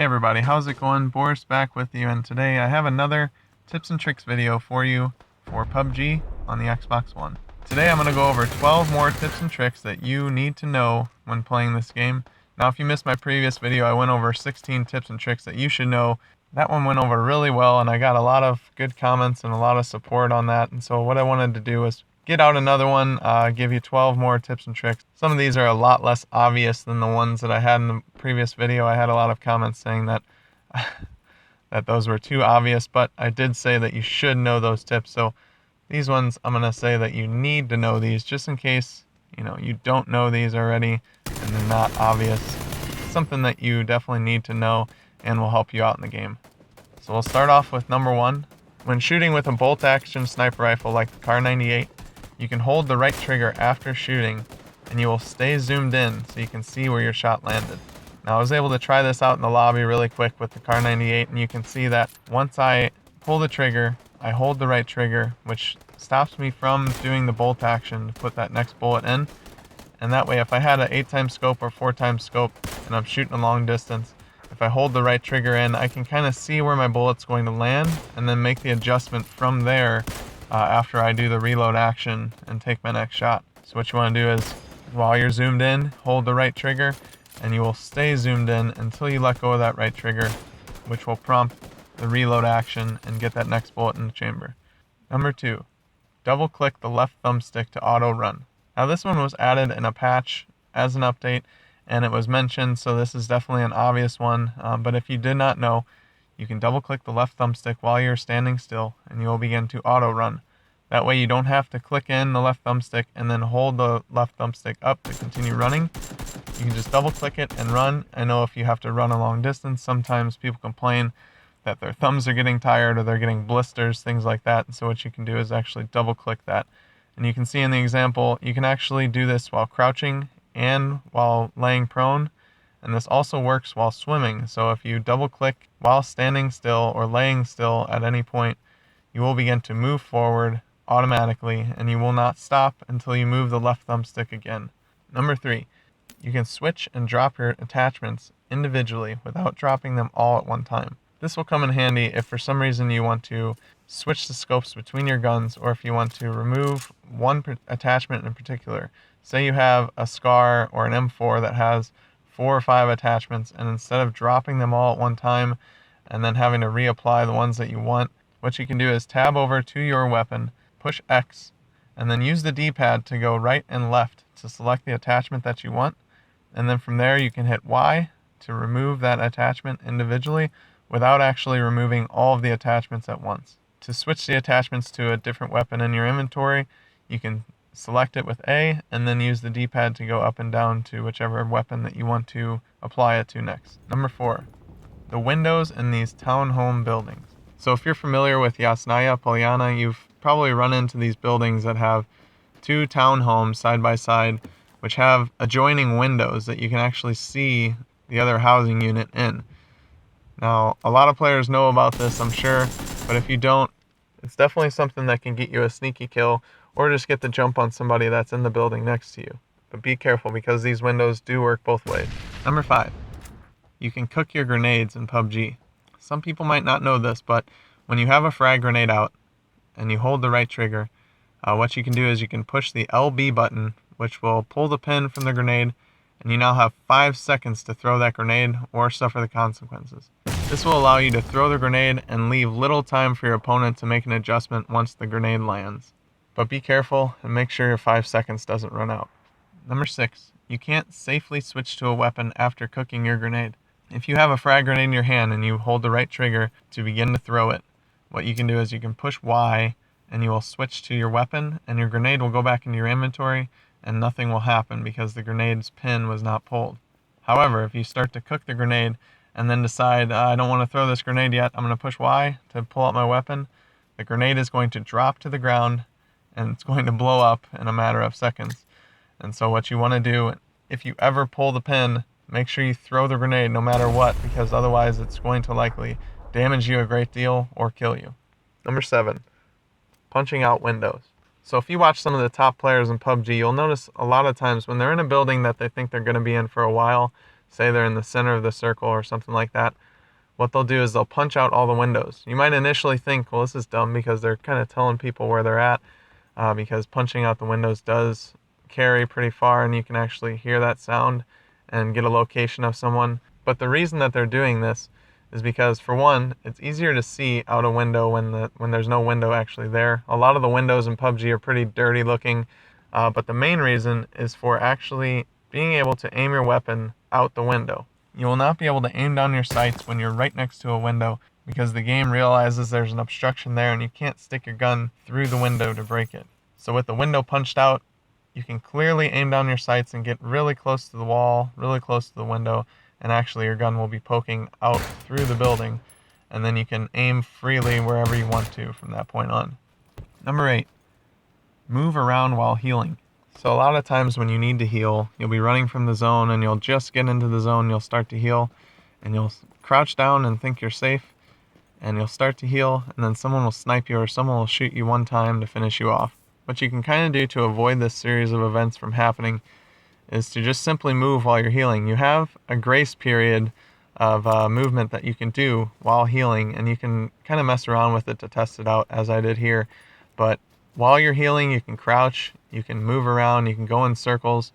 everybody, how's it going? Boris back with you, and today I have another tips and tricks video for you for PUBG on the Xbox One. Today I'm going to go over 12 more tips and tricks that you need to know when playing this game. Now if you missed my previous video, I went over 16 tips and tricks that you should know. That one went over really well, and I got a lot of good comments and a lot of support on that, and so what I wanted to do was get out another one, give you 12 more tips and tricks. Some of these are a lot less obvious than the ones that I had in the previous video. I had a lot of comments saying that that those were too obvious, but I did say that you should know those tips. So these ones, I'm going to say that you need to know these just in case, you don't know these already and they're not obvious. It's something that you definitely need to know and will help you out in the game. So we'll start off with number 1. When shooting with a bolt-action sniper rifle like the Kar 98, you can hold the right trigger after shooting and you will stay zoomed in so you can see where your shot landed. Now I was able to try this out in the lobby really quick with the Kar 98, and you can see that once I pull the trigger, I hold the right trigger, which stops me from doing the bolt action to put that next bullet in. And that way if I had an 8x scope or 4x scope and I'm shooting a long distance, if I hold the right trigger in, I can kind of see where my bullet's going to land and then make the adjustment from there after I do the reload action and take my next shot. So what you want to do is, while you're zoomed in, hold the right trigger, and you will stay zoomed in until you let go of that right trigger, which will prompt the reload action and get that next bullet in the chamber. Number 2, double click the left thumbstick to auto run. Now this one was added in a patch as an update, and it was mentioned, so this is definitely an obvious one, but if you did not know, you can double click the left thumbstick while you're standing still and you will begin to auto run. That way you don't have to click in the left thumbstick and then hold the left thumbstick up to continue running. You can just double click it and run. I know if you have to run a long distance, sometimes people complain that their thumbs are getting tired or they're getting blisters, things like that. And so what you can do is actually double click that. And you can see in the example, you can actually do this while crouching and while laying prone. And this also works while swimming. So if you double click while standing still or laying still at any point, you will begin to move forward automatically and you will not stop until you move the left thumbstick again. Number 3, you can switch and drop your attachments individually without dropping them all at one time. This will come in handy if for some reason you want to switch the scopes between your guns, or if you want to remove one attachment in particular. Say you have a SCAR or an M4 that has 4 or 5 attachments, and instead of dropping them all at one time and then having to reapply the ones that you want, what you can do is tab over to your weapon, push X, and then use the D-pad to go right and left to select the attachment that you want, and then from there you can hit Y to remove that attachment individually without actually removing all of the attachments at once. To switch the attachments to a different weapon in your inventory, you can select it with A and then use the D-pad to go up and down to whichever weapon that you want to apply it to next. Number 4, the windows in these townhome buildings. So if you're familiar with Yasnaya Polyana, you've probably run into these buildings that have 2 townhomes side by side, which have adjoining windows that you can actually see the other housing unit in. Now, a lot of players know about this, I'm sure, but if you don't, it's definitely something that can get you a sneaky kill or just get the jump on somebody that's in the building next to you. But be careful because these windows do work both ways. Number 5, you can cook your grenades in PUBG. Some people might not know this, but when you have a frag grenade out and you hold the right trigger, what you can do is you can push the LB button, which will pull the pin from the grenade, and you now have 5 seconds to throw that grenade or suffer the consequences. This will allow you to throw the grenade and leave little time for your opponent to make an adjustment once the grenade lands. But be careful and make sure your 5 seconds doesn't run out. Number 6, you can't safely switch to a weapon after cooking your grenade. If you have a frag grenade in your hand and you hold the right trigger to begin to throw it, what you can do is you can push Y and you will switch to your weapon and your grenade will go back into your inventory and nothing will happen because the grenade's pin was not pulled. However, if you start to cook the grenade and then decide, I don't want to throw this grenade yet, I'm going to push Y to pull out my weapon, the grenade is going to drop to the ground and it's going to blow up in a matter of seconds. And so what you want to do, if you ever pull the pin, make sure you throw the grenade no matter what, because otherwise it's going to likely damage you a great deal or kill you. Number 7, punching out windows. So if you watch some of the top players in PUBG, you'll notice a lot of times when they're in a building that they think they're going to be in for a while, say they're in the center of the circle or something like that, what they'll do is they'll punch out all the windows. You might initially think, well, this is dumb because they're kind of telling people where they're at, because punching out the windows does carry pretty far and you can actually hear that sound and get a location of someone. But the reason that they're doing this is because, for one, it's easier to see out a window when there's no window actually there. A lot of the windows in PUBG are pretty dirty looking, but the main reason is for actually being able to aim your weapon out the window. You will not be able to aim down your sights when you're right next to a window because the game realizes there's an obstruction there and you can't stick your gun through the window to break it. So with the window punched out, you can clearly aim down your sights and get really close to the wall, really close to the window, and actually your gun will be poking out through the building, and then you can aim freely wherever you want to from that point on. Number 8, move around while healing. So a lot of times when you need to heal, you'll be running from the zone and you'll just get into the zone, you'll start to heal, and you'll crouch down and think you're safe, and you'll start to heal, and then someone will snipe you or someone will shoot you one time to finish you off. What you can kind of do to avoid this series of events from happening is to just simply move while you're healing. You have a grace period of movement that you can do while healing, and you can kind of mess around with it to test it out, as I did here. But while you're healing, you can crouch, you can move around, you can go in circles.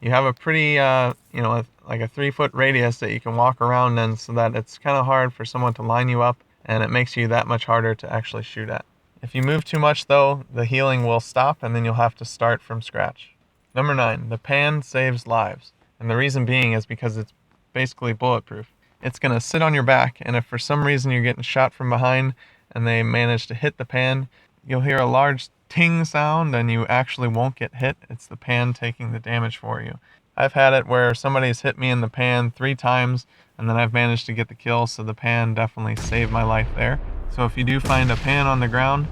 You have a pretty, like a 3-foot radius that you can walk around in, so that it's kind of hard for someone to line you up, and it makes you that much harder to actually shoot at. If you move too much though, the healing will stop and then you'll have to start from scratch. Number 9, the pan saves lives. And the reason being is because it's basically bulletproof. It's going to sit on your back, and if for some reason you're getting shot from behind and they manage to hit the pan, you'll hear a large ting sound and you actually won't get hit. It's the pan taking the damage for you. I've had it where somebody's hit me in the pan 3 times and then I've managed to get the kill, so the pan definitely saved my life there. So if you do find a pan on the ground,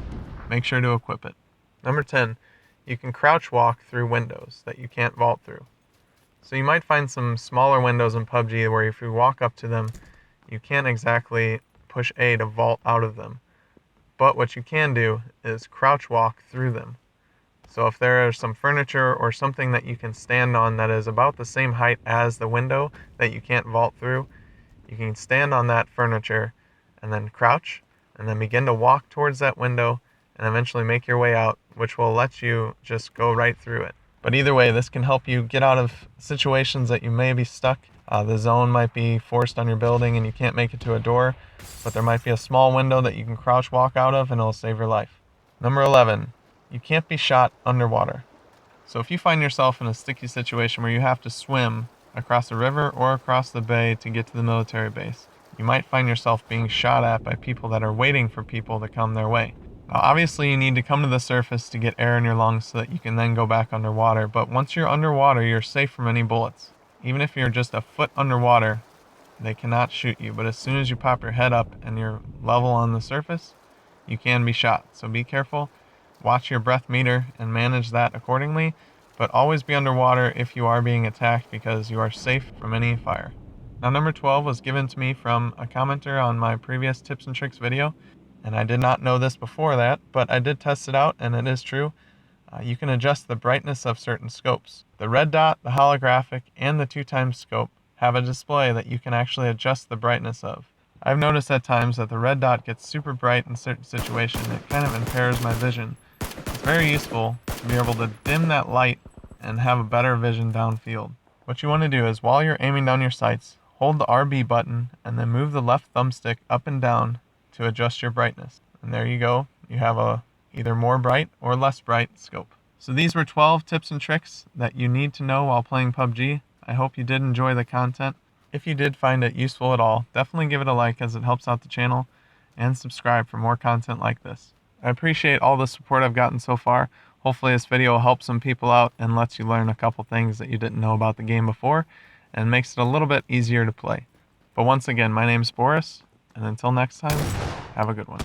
make sure to equip it. Number 10, you can crouch walk through windows that you can't vault through. So you might find some smaller windows in PUBG where if you walk up to them, you can't exactly push A to vault out of them. But what you can do is crouch walk through them. So if there is some furniture or something that you can stand on that is about the same height as the window that you can't vault through, you can stand on that furniture and then crouch and then begin to walk towards that window and eventually make your way out, which will let you just go right through it. But either way, this can help you get out of situations that you may be stuck. The zone might be forced on your building and you can't make it to a door, but there might be a small window that you can crouch walk out of and it'll save your life. Number 11, you can't be shot underwater. So if you find yourself in a sticky situation where you have to swim across a river or across the bay to get to the military base, you might find yourself being shot at by people that are waiting for people to come their way. Now, obviously you need to come to the surface to get air in your lungs so that you can then go back underwater, but once you're underwater, you're safe from any bullets. Even if you're just a foot underwater, they cannot shoot you, but as soon as you pop your head up and you're level on the surface, you can be shot. So be careful, watch your breath meter and manage that accordingly, but always be underwater if you are being attacked because you are safe from any fire. Now number 12 was given to me from a commenter on my previous tips and tricks video, and I did not know this before that, but I did test it out and it is true. You can adjust the brightness of certain scopes. The red dot, the holographic, and the 2x scope have a display that you can actually adjust the brightness of. I've noticed at times that the red dot gets super bright in certain situations. It kind of impairs my vision. It's very useful to be able to dim that light and have a better vision downfield. What you want to do is while you're aiming down your sights, hold the RB button and then move the left thumbstick up and down to adjust your brightness. And there you go. You have a either more bright or less bright scope. So these were 12 tips and tricks that you need to know while playing PUBG. I hope you did enjoy the content. If you did find it useful at all, definitely give it a like as it helps out the channel, and subscribe for more content like this. I appreciate all the support I've gotten so far. Hopefully this video will help some people out and lets you learn a couple things that you didn't know about the game before, and makes it a little bit easier to play. But once again, my name's Boris, and until next time, have a good one.